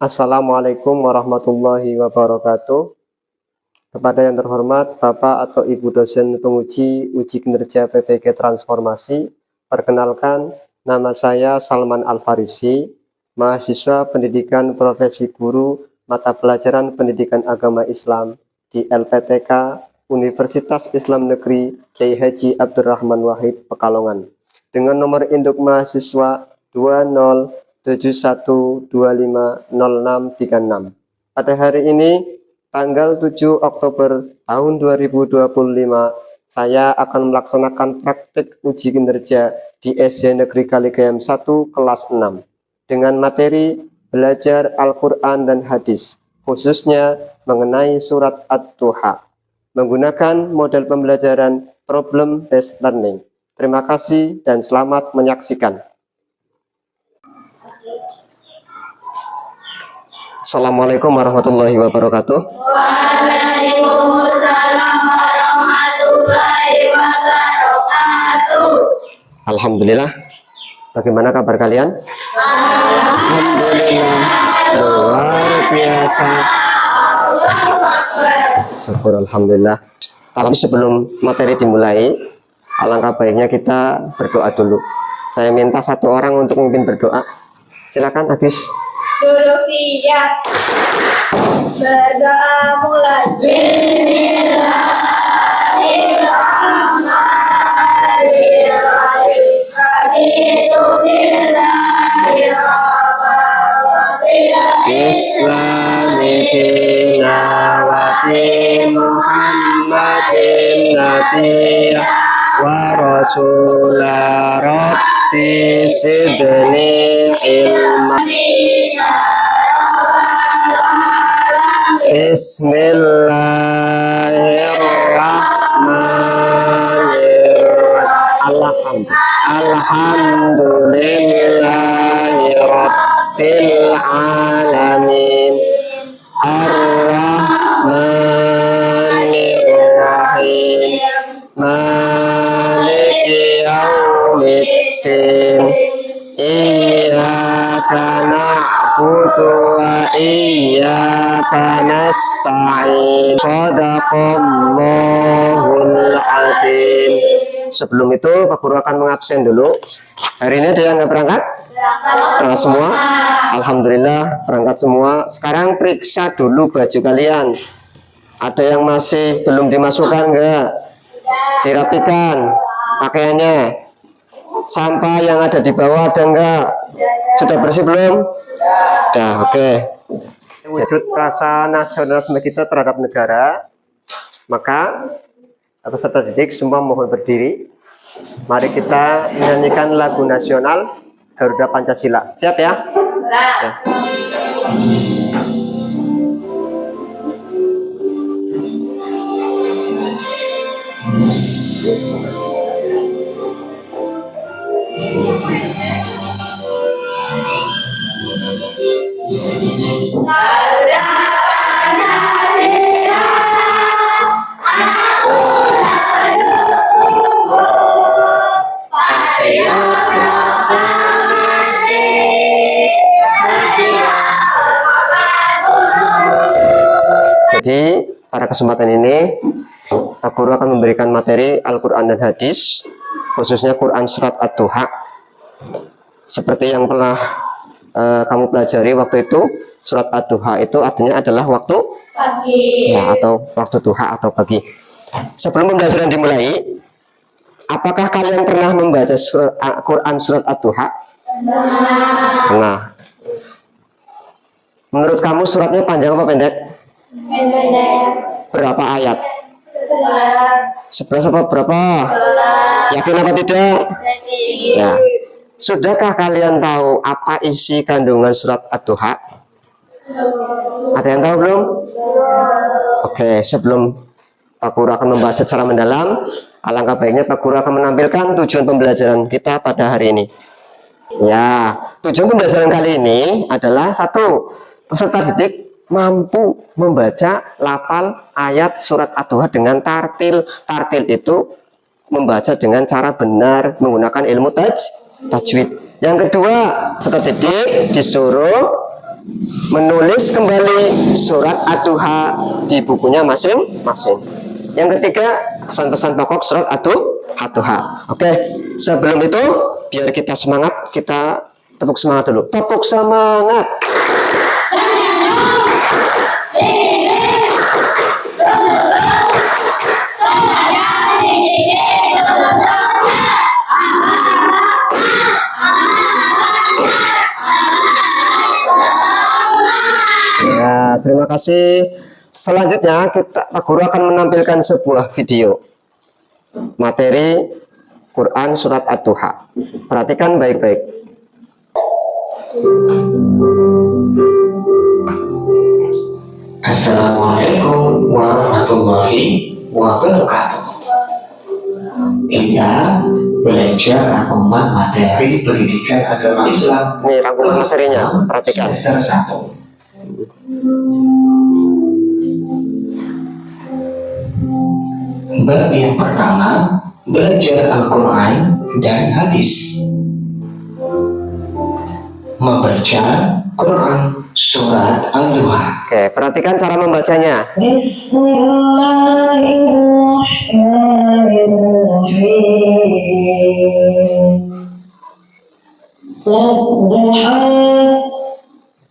Assalamualaikum warahmatullahi wabarakatuh. Kepada yang terhormat Bapak atau Ibu dosen penguji uji kinerja PPG Transformasi, perkenalkan nama saya Salman Al-Farisi, mahasiswa pendidikan profesi guru mata pelajaran pendidikan agama Islam di LPTK Universitas Islam Negeri Kiai Haji Abdurrahman Wahid Pekalongan dengan nomor induk mahasiswa 2071250636. Pada hari ini, tanggal 7 Oktober tahun 2025, saya akan melaksanakan praktik uji kinerja di SD Negeri Kaligayam 1 kelas 6 dengan materi belajar Al-Quran dan hadis, khususnya mengenai surat Ad-Duha, menggunakan model pembelajaran problem based learning. Terima kasih dan selamat menyaksikan. Assalamualaikum warahmatullahi wabarakatuh. Waalaikumsalam warahmatullahi wabarakatuh. Alhamdulillah. Bagaimana kabar kalian? Alhamdulillah. Luar biasa. Syukur alhamdulillah. Tapi sebelum materi dimulai, alangkah baiknya kita berdoa dulu. Saya minta satu orang untuk memimpin berdoa. Silakan Agis. Duduk siap. Berdoa mulai. Bismillahirrahmanirrahim. Islami Muhammadin Nabiya wa Rasulah Rabbi Sidni ilma. Bismillahirrahmanirrahim. Alhamdulillahi Rabbil alamin. Ar-Rahmanir-Rahim. Maliki yaumiddin. Iyyaka na'budu wa iyyaka nasta'in. Shadaqallahul adzim. Sebelum itu Pak Guru akan mengabsen dulu. Hari ini ada yang nggak berangkat? Berangkat semua? Alhamdulillah berangkat semua. Sekarang periksa dulu baju kalian. Ada yang masih belum dimasukkan nggak? Dirapikan pakaiannya. Sampah yang ada di bawah ada enggak? Sudah bersih belum? Sudah, oke. Wujud rasa nasionalisme kita terhadap negara, maka peserta didik semua mohon berdiri. Mari kita menyanyikan lagu nasional Garuda Pancasila. Siap ya? Ya. Garuda Pancasila, aku pendukungmu, patriot proklamasi, setia hormat gurumu. Jadi pada kesempatan ini Pak Guru akan memberikan materi Al-Quran dan hadis, khususnya Quran surat Ad-Duha. Seperti yang pernah kamu pelajari waktu itu, surat Ad-Duha itu artinya adalah waktu Pagi. ya, atau waktu duha atau pagi. Sebelum pembelajaran dimulai, apakah kalian pernah membaca Quran surat Ad-Duha? Nah, menurut kamu suratnya panjang apa pendek? Berapa ayat? 11 apa berapa? Yakin apa tidak? Ya. Sudahkah kalian tahu apa isi kandungan surat Ad-Duha? Ada yang tahu belum? Oke, sebelum Pak Guru akan membahas secara mendalam, alangkah baiknya Pak Guru akan menampilkan tujuan pembelajaran kita pada hari ini. Ya, tujuan pembelajaran kali ini adalah satu, peserta didik mampu membaca lafal ayat surat Ad-Duha dengan tartil. Tartil itu membaca dengan cara benar menggunakan ilmu tajwid. Yang kedua, peserta didik disuruh menulis kembali surat Ad-Duha di bukunya masing-masing. Yang ketiga, pesan-pesan pokok surat Ad-Duha. Oke, sebelum itu biar kita semangat, kita tepuk semangat dulu. Tepuk semangat. Ya, terima kasih. Selanjutnya Pak Guru akan menampilkan sebuah video materi Quran surat Ad-Duha. Perhatikan baik-baik. Assalamualaikum warahmatullahi wabarakatuh. Kita belajar rangkuman materi pendidikan agama Islam. Ini rangkuman materinya, perhatikan. Semester 1. Bab yang pertama, belajar Al-Quran dan hadis. Membaca Quran surat Al-Duha. Oke, perhatikan cara membacanya. Bismillahirrahmanirrahim. Wadduha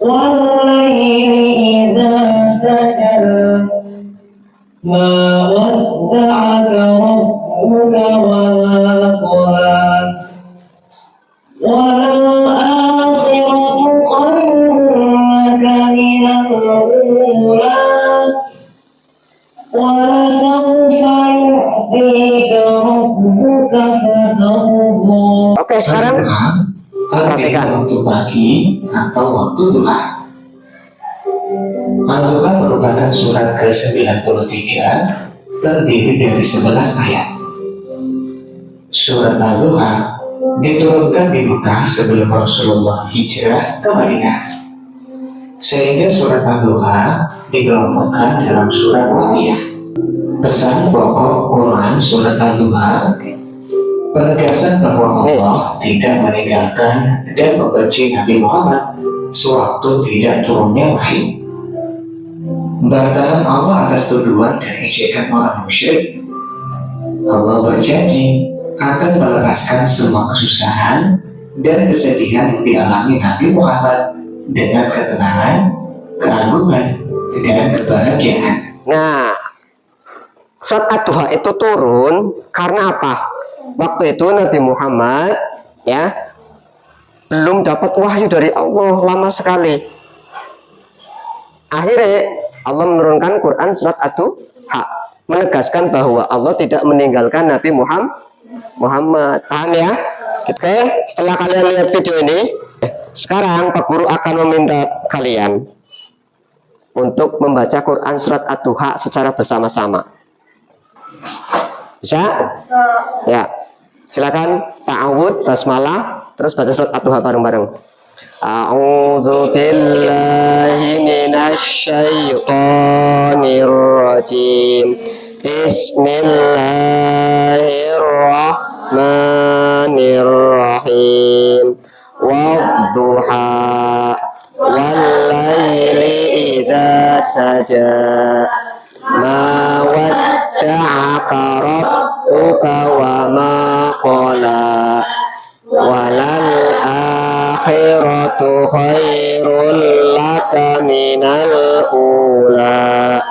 wal-laili idza saja. Ma wadda'aka rabbuka wa ma qala. Wal-akhiratu khairun laka minal ula. Walasawfa yu'tika rabbuka fatarda. Oke, sekarang perhatikan. Waktu pagi atau waktu duha. Al-Duha merupakan surat ke-93, terdiri dari 11 ayat. Surat Al-Duha diturunkan di Mekah sebelum Rasulullah hijrah ke Madinah, sehingga surat Al-Duha dikelompokkan dalam surat Waqiah. Pesan pokok Quran surat Al-Duha: penegasan bahwa Allah tidak meninggalkan dan membenci Nabi Muhammad sewaktu tidak turunnya wahyu. Bantahan Allah atas tuduhan dan ejekan orang musyrik. Allah berjanji akan melepaskan semua kesusahan dan kesedihan yang dialami Nabi Muhammad dengan ketenangan, keagungan, dan kebahagiaan. Nah, surat Ad-Duha itu turun karena apa? Waktu itu Nabi Muhammad ya belum dapat wahyu dari Allah, lama sekali. Akhirnya Allah menurunkan Quran surat Ad-Duha, menegaskan bahwa Allah tidak meninggalkan Nabi Muhammad. Paham ya? Oke, setelah kalian lihat video ini, sekarang Pak Guru akan meminta kalian untuk membaca Quran surat Ad-Duha secara bersama-sama. Bisa? Ya. Silakan ta'awud, basmalah, terus baca surat Ad-Duha bareng-bareng. A'udzu billahi minasy syaithanir rajim. Bismillahirrahmanirrahim. Wadduha wal-laili idza saja. Ma wadda'aka rabbuka wa ma qala. Walal akhiratu khairul laka minal ula.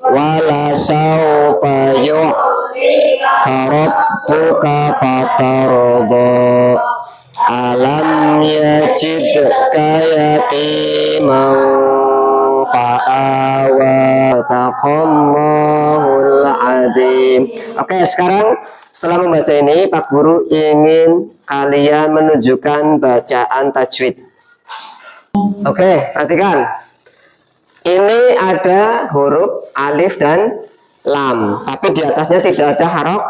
Wala sawfa yu'tika rabbuka fatarda. Alam yajidka yatiman fa'awa. Taqallahul adim. Oke, sekarang setelah membaca ini, Pak Guru ingin kalian menunjukkan bacaan tajwid. Oke, perhatikan. Ini ada huruf alif dan lam, tapi di atasnya tidak ada harok.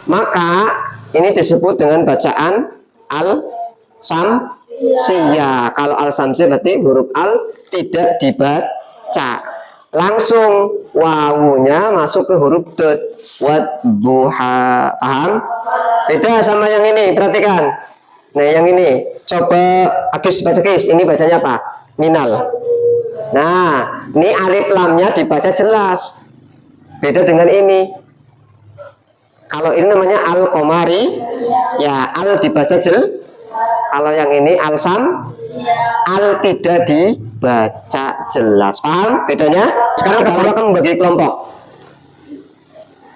Maka ini disebut dengan bacaan al-samsiyah. Kalau al-samsiyah berarti huruf al tidak dibaca. Langsung wawunya masuk ke huruf dot. Wadduha. Paham? Beda sama yang ini, perhatikan. Nah, yang ini coba Agis baca Agis. Ini bacanya apa? Minal. Nah, ini alif lamnya dibaca jelas. Beda dengan ini. Kalau ini namanya al-qamari, ya al dibaca Kalau yang ini al-sam, al tidak dibaca jelas. Paham bedanya? Sekarang kita akan membagi kelompok.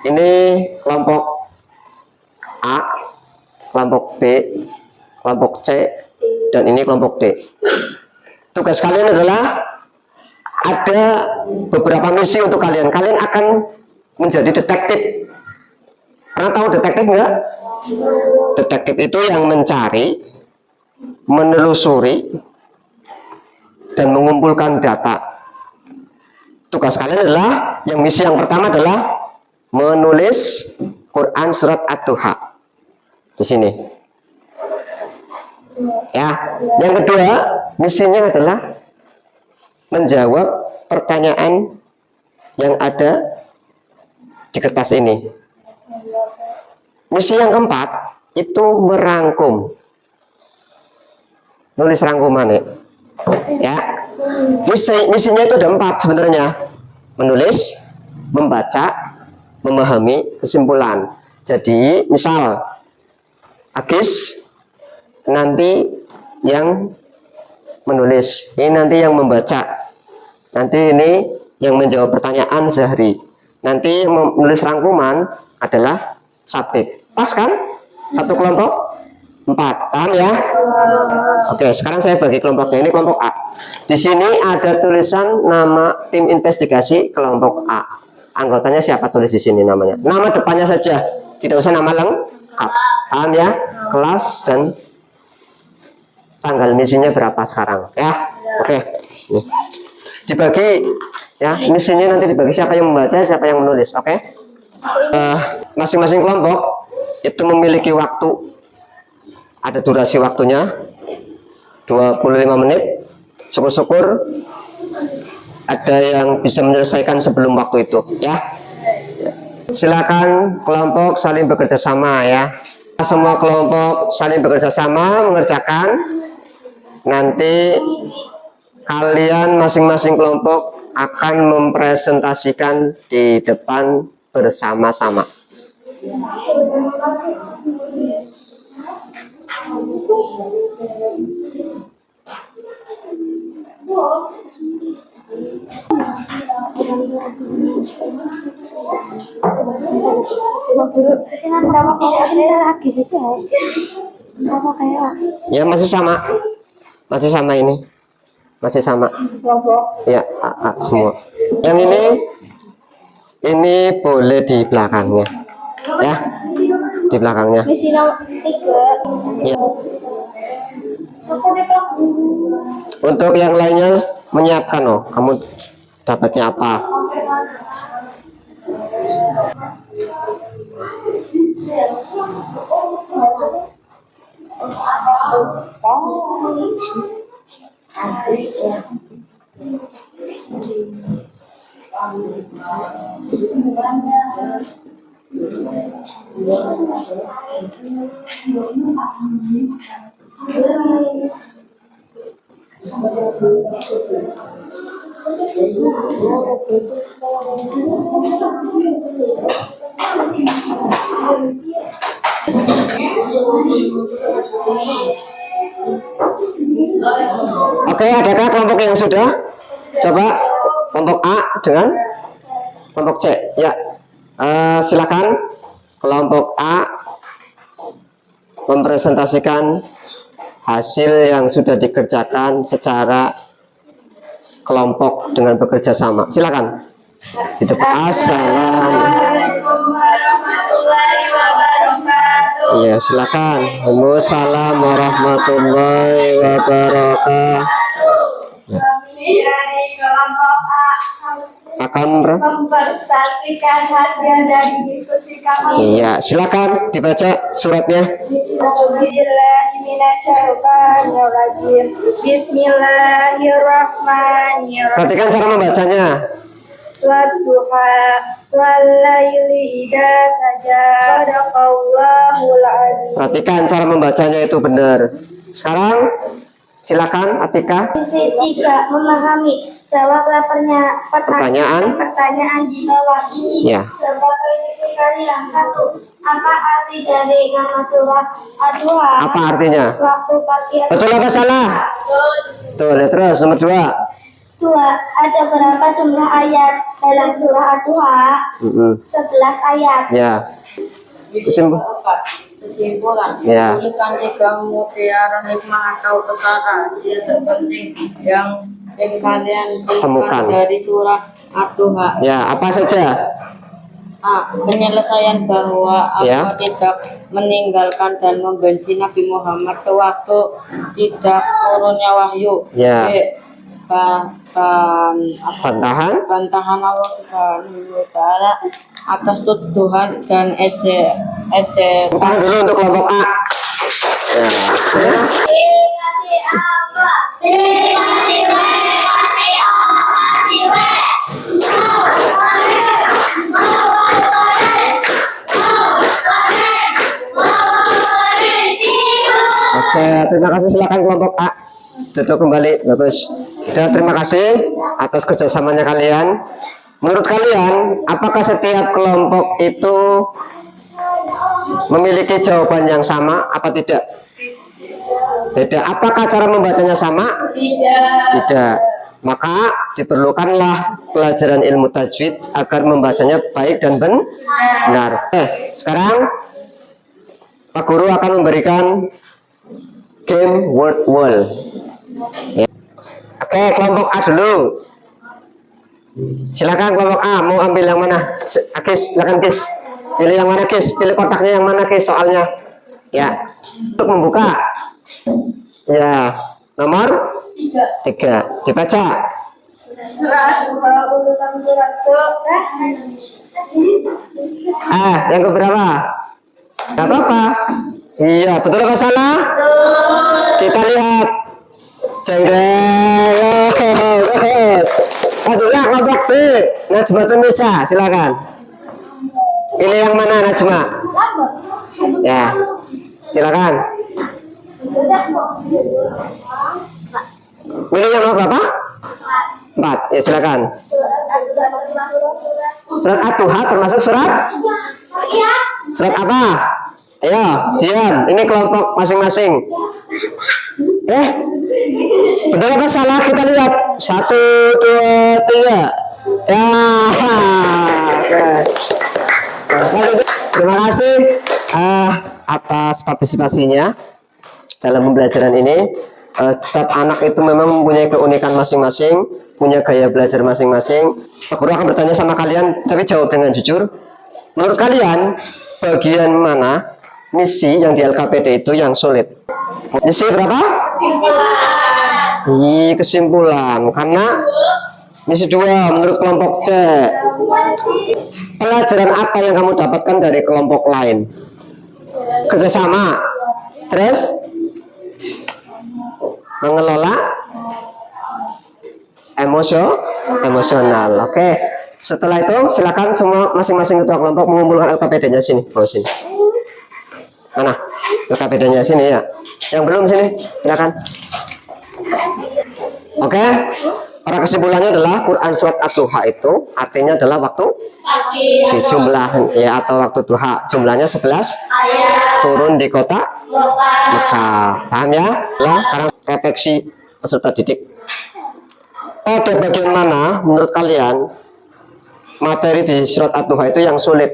Ini kelompok A, kelompok B, kelompok C, dan ini kelompok D. Tugas kalian adalah ada beberapa misi untuk kalian. Kalian akan menjadi detektif. Pernah tahu detektif enggak? Detektif itu yang mencari, menelusuri, dan mengumpulkan data. Tugas kalian adalah, yang misi yang pertama adalah menulis Quran surat At-Duha di sini. Ya, yang kedua misinya adalah menjawab pertanyaan yang ada di kertas ini. Misi yang keempat itu merangkum, nulis rangkuman ya. Misinya itu ada 4 sebenarnya: menulis, membaca, memahami, kesimpulan. Jadi misal Agis nanti yang menulis, ini nanti yang membaca, nanti ini yang menjawab pertanyaan Zahri, nanti menulis rangkuman adalah Sabit. Pas kan? Satu kelompok 4, paham ya? Oke, sekarang saya bagi kelompoknya. Ini kelompok A. Di sini ada tulisan nama tim investigasi kelompok A. Anggotanya siapa, tulis di sini namanya. Nama depannya saja, tidak usah nama lengkap. Paham ya? Kelas dan tanggal misinya berapa sekarang ya. Oke, nih dibagi ya, misinya nanti dibagi siapa yang membaca, siapa yang menulis. Oke. Masing-masing kelompok itu memiliki waktu, ada durasi waktunya 25 menit. Syukur-syukur ada yang bisa menyelesaikan sebelum waktu itu ya. Silakan kelompok saling bekerja sama ya. Semua kelompok saling bekerja sama mengerjakan. Nanti kalian masing-masing kelompok akan mempresentasikan di depan bersama-sama. Ya masih sama ini, masih sama. Ya, semua. Yang ini boleh di belakangnya, ya, di belakangnya. Ya. Untuk yang lainnya menyiapkan, kamu dapatnya apa? Oke, adakah kelompok yang sudah? Coba kelompok A dengan kelompok C. Ya, silakan kelompok A mempresentasikan hasil yang sudah dikerjakan secara kelompok dengan bekerja sama. Silakan. Itu Assalamualaikum warahmatullahi wabarakatuh. Ya, silakan. Waalaikumsalam warahmatullahi wabarakatuh. Kami dari kelompok A Akan mempresentasikan hasil dari diskusi kami. iya, silakan dibaca suratnya. Bismillahirrahmanirrahim. Perhatikan cara membacanya. Wadduha walaili idza saja. Sadaqallahul azim. Perhatikan cara membacanya itu benar. Sekarang silakan Atika. Sisi 3, memahami. Jawablah pertanyaan di bawah ini. Ya. Sebagai isi kalian. 1. Apa arti dari nama surah Ad-Duha? Apa artinya? Waktu pagi atau Betul apa salah? Betul. Ya, terus nomor 2. 2. Ada berapa jumlah ayat dalam surah Ad-Duha? 11 ayat. Ya. Kesimpulan, Ya. tuliskan 3 mutiara hikmah atau teka rahasia terpenting yang kalian Temukan. dari surah Ad-Duha. Ya, apa saja? A. Penyelesaian bahwa Ya. Allah tidak meninggalkan dan membenci Nabi Muhammad sewaktu tidak turunnya wahyu. Ya. B. Bantahan? Bantahan Allah Subhanahu wa Ta'ala atas tuduhan dan ejek. Tangan dulu untuk kelompok A. Ya. Dikasih apa? Dikasih W, kasih O, kasih W. Oke, terima kasih. Silakan kelompok A. Duduk kembali, bagus. Dan terima kasih atas kerjasamanya kalian. Menurut kalian, apakah setiap kelompok itu memiliki jawaban yang sama apa tidak? Tidak. Apakah cara membacanya sama? Tidak. Maka diperlukanlah pelajaran ilmu tajwid agar membacanya baik dan benar. Sekarang Pak Guru akan memberikan game word wall. Ya. Oke, kelompok A dulu. Silakan kelompok A, mau ambil yang mana? Kis, silakan Kis. Pilih yang mana Kis? Pilih kotaknya yang mana Kis soalnya. Ya. Untuk membuka. Ya. Nomor 3. Dibaca. Surah Ad-Duha urutan surat Yang keberapa? Gak apa-apa. Iya, betul apa salah? Kita lihat. Jenggreng. Adalah kelompok B. Najma Tunisa, silakan. Pilih yang mana Najma? Ya, silakan. Pilih yang nomor berapa? 4. Ya, silakan. Surat Ad-Duha termasuk surat apa? Ayo, diam. Ini kelompok masing-masing. Benar apa salah? Kita lihat. 1, 2, 3. Ya. Terima kasih atas partisipasinya dalam pembelajaran ini. Setiap anak itu memang mempunyai keunikan masing-masing, punya gaya belajar masing-masing. Pak Guru akan bertanya sama kalian, tapi jawab dengan jujur. Menurut kalian, bagian mana misi yang di LKPD itu yang sulit? Misi berapa? Kesimpulan. Karena misi 2 menurut kelompok C. Pelajaran apa yang kamu dapatkan dari kelompok lain? Kerjasama. Terus mengelola emosional. Oke. Setelah itu silakan semua masing-masing ketua kelompok mengumpulkan LKPD-nya sini. Bawa sini. Mana? LKPD-nya sini ya. Yang belum sini, silakan. Oke. Para kesimpulannya adalah Quran surat Ad-Duha itu artinya adalah waktu di jumlah ya atau waktu duha. Jumlahnya 11. Turun di kota Mekah. Paham ya? Nah, sekarang refleksi peserta didik. Pada bagian mana menurut kalian materi di surat Ad-Duha itu yang sulit?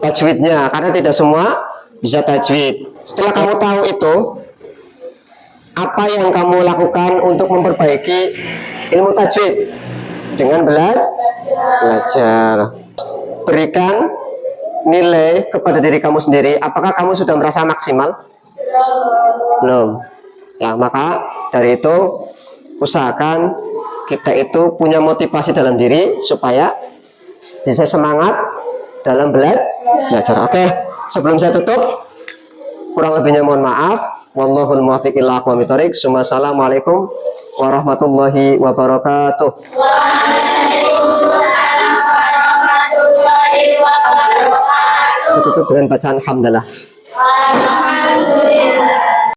Tajwidnya, karena tidak semua bisa tajwid. Setelah kamu tahu itu, apa yang kamu lakukan untuk memperbaiki ilmu tajwid? Dengan belajar. Berikan nilai kepada diri kamu sendiri. Apakah kamu sudah merasa maksimal? Belum. Ya, maka dari itu usahakan kita itu punya motivasi dalam diri supaya bisa semangat dalam belajar. Oke, sebelum saya tutup, kurang lebihnya mohon maaf. Wallahul muwaffiq ila aqwamit thoriq. Assalamualaikum warahmatullahi wabarakatuh. Waalaikumsalam warahmatullahi Kita tutup dengan bacaan hamdalah.